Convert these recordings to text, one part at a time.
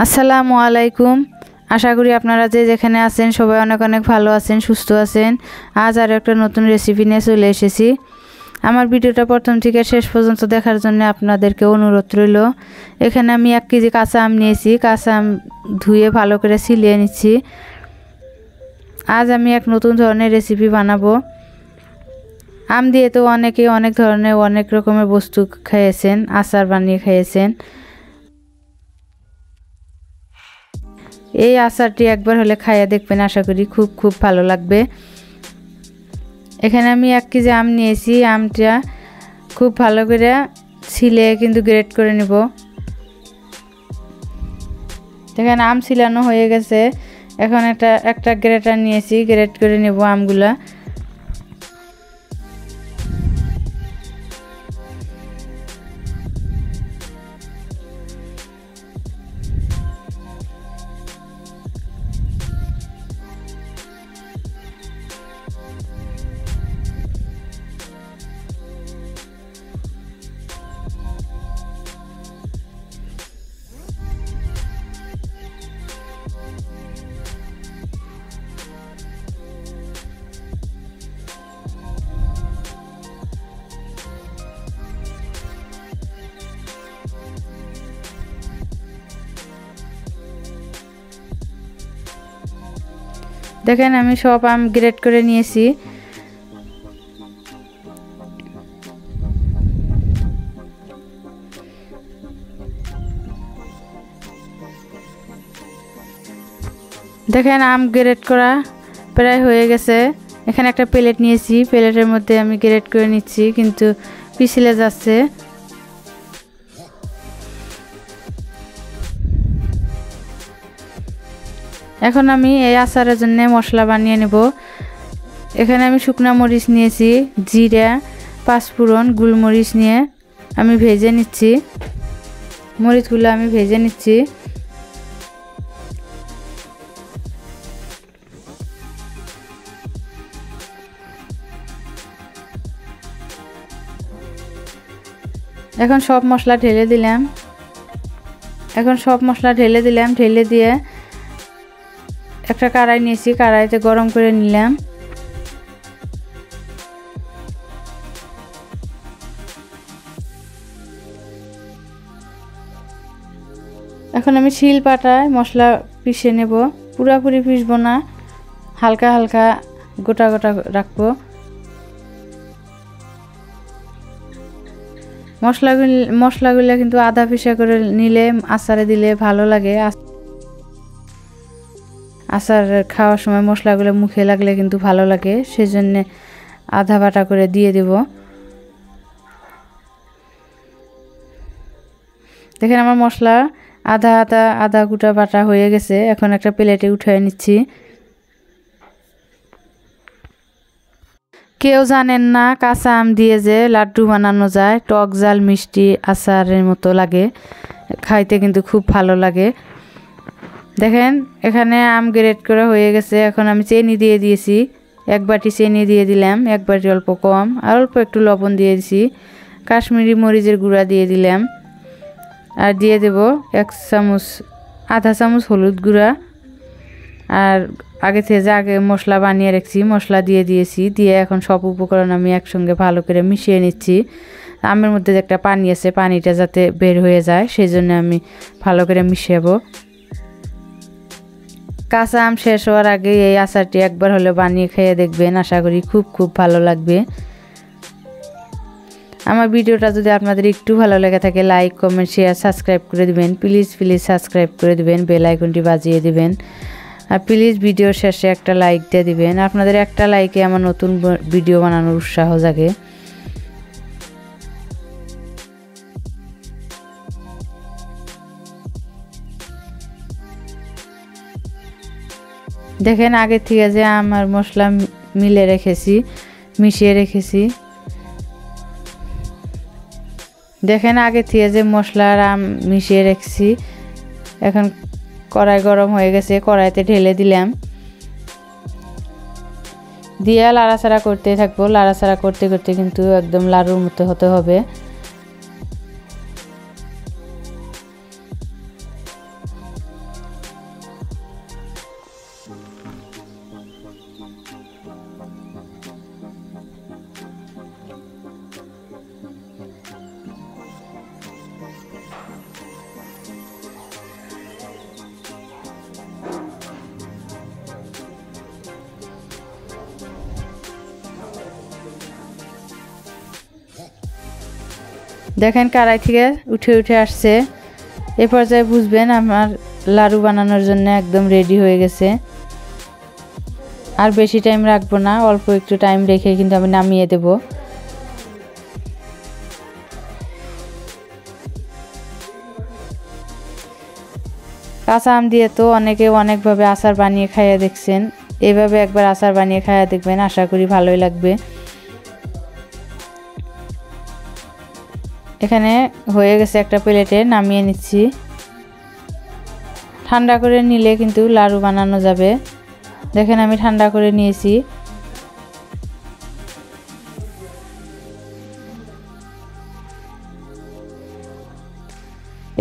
আসসালামু আলাইকুম। আশা করি আপনারা যে যেখানে আছেন সবাই অনেক অনেক ভালো আছেন, সুস্থ আছেন। আজ আর একটা নতুন রেসিপি নিয়ে চলে এসেছি। আমার ভিডিওটা প্রথম থেকে শেষ পর্যন্ত দেখার জন্য আপনাদেরকে অনুরোধ রইল। এখানে আমি 1 কেজি কাঁচা আম নিয়েছি। কাঁচা আম ধুয়ে ভালো করে ছিলিয়ে নিচ্ছি। আজ আমি এক নতুন ধরনের রেসিপি বানাবো। আম দিয়ে তো অনেকেই অনেক ধরনের অনেক রকমের বস্তু খেয়েছেন, আচার বানিয়ে খেয়েছেন। এই আচারটি একবার হলে খাইয়া দেখবেন, আশা করি খুব খুব ভালো লাগবে। এখানে আমি 1 কেজি আম নিয়েছি। আমটা খুব ভালো করে ছিলে কিন্তু গ্রেট করে নিব। এখানে আম ছিলানো হয়ে গেছে। এখন একটা গ্রেটার নিয়েছি, গ্রেট করে নেব আমগুলা। দেখেন আমি সব আম গ্রেট করে নিয়েছি। দেখেন আম গ্রেট করা প্রায় হয়ে গেছে। এখানে একটা প্লেট নিয়েছি, প্লেটের মধ্যে আমি গ্রেট করে নিচ্ছি, কিন্তু পিছলে যাচ্ছে। এখন আমি এই আচারের জন্য মশলা বানিয়ে নেব। এখানে আমি শুকনা মরিচ নিয়েছি, জিরা, পাঁচফোড়ন, গোলমরিচ নিয়ে আমি ভেজে নিচ্ছি। মরিচগুলো আমি ভেজে নিচ্ছি। এখন সব মশলা ঢেলে দিলাম। ঢেলে দিয়ে একটা কড়াই নিয়েছি, কড়াইতে গরম করে নিলাম। এখন আমি শিল পাটায় মশলা পিষে নেব। পুরোপুরি পিষবো না, হালকা হালকা গোটা গোটা রাখবো। মশলাগুলো কিন্তু আধা পিষা করে নিলে আচারে দিলে ভালো লাগে। আচার খাওয়ার সময় মশলাগুলো মুখে লাগলে কিন্তু ভালো লাগে, সেজন্য আধা বাটা করে দিয়ে দেব। দেখেন আমার মশলা আধা গুটা বাটা হয়ে গেছে। এখন একটা প্লেটে উঠিয়ে নিচ্ছি। কেউ জানেন না কাঁচা আম দিয়ে যে লাড্ডু বানানো যায়, টক ঝাল মিষ্টি আচারের মতো লাগে, খাইতে কিন্তু খুব ভালো লাগে। দেখেন এখানে আম গ্রেট করা হয়ে গেছে। এখন আমি চিনি দিয়ে দিয়েছি, 1 বাটি চিনি দিয়ে দিলাম, 1 বাটি অল্প কম, আর অল্প একটু লবণ দিয়ে দিয়েছি। কাশ্মীরি মরিচের গুঁড়া দিয়ে দিলাম, আর দিয়ে দেব আধা চামচ হলুদ গুঁড়া। আর আগে মশলা বানিয়ে রাখছি, মশলা দিয়ে দিয়েছি। দিয়ে এখন সব উপকরণ আমি একসঙ্গে ভালো করে মিশিয়ে নিচ্ছি। আমের মধ্যে যে একটা পানি আছে, পানিটা যাতে বের হয়ে যায় সেই জন্য আমি ভালো করে মিশাবো। কাঁচা আম শেষ হওয়ার আগে এই আচারটি একবার হলে বানিয়ে খেয়ে দেখবেন, আশা করি খুব খুব ভালো লাগবে। আমার ভিডিওটা যদি আপনাদের একটু ভালো লেগে থাকে, লাইক, কমেন্ট, শেয়ার, সাবস্ক্রাইব করে দিবেন। প্লিজ সাবস্ক্রাইব করে দিবেন, বেল আইকনটি বাজিয়ে দিবেন। আর প্লিজ ভিডিওর শেষে একটা লাইক দিয়ে দিবেন। আপনাদের একটা লাইকে আমার নতুন ভিডিও বানানোর উৎসাহ জাগে। দেখেন আগে থেকে যে আমার মশলা মিশিয়ে রেখেছি। দেখেন আগে থেকে যে মশলা আর আম মিশিয়ে রেখেছি। এখন কড়াই গরম হয়ে গেছে, কড়াইতে ঢেলে দিলাম। দিয়ে লাড়াচাড়া করতে থাকবো। লাড়াচাড়া করতে করতে কিন্তু একদম লাড়ুর মতো হতে হবে। দেখেন কড়াই থেকে উঠে উঠে আসছে। এ পর্যায়ে বুঝবেন আমার লাড়ু বানানোর জন্য একদম রেডি হয়ে গেছে। আর বেশি টাইম রাখবো না, অল্প একটু টাইম রেখে কিন্তু আমি নামিয়ে দেব। কাঁচা আম দিয়ে তো অনেকে অনেকভাবে আচার বানিয়ে খাইয়ে দেখছেন, এভাবে একবার আচার বানিয়ে খাইয়ে দেখবেন, আশা করি ভালোই লাগবে। এখানে হয়ে গেছে, একটা প্লেটে নামিয়ে নিচ্ছি। ঠান্ডা করে নিলে কিন্তু লাড়ু বানানো যাবে। দেখেন আমি ঠান্ডা করে নিয়েছি।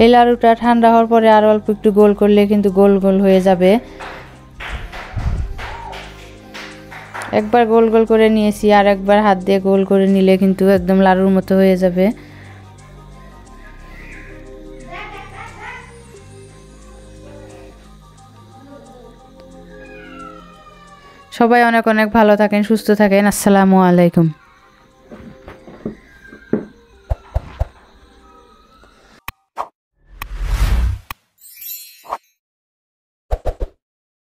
এই লাড়ুটা ঠান্ডা হওয়ার পরে আর অল্প একটু গোল করলে কিন্তু গোল গোল হয়ে যাবে। একবার গোল গোল করে নিয়েছি, আর একবার হাত দিয়ে গোল করে নিলে কিন্তু একদম লাড়ুর মতো হয়ে যাবে। সবাই অনেক অনেক ভালো থাকেন, সুস্থ থাকেন। আসসালামু আলাইকুম।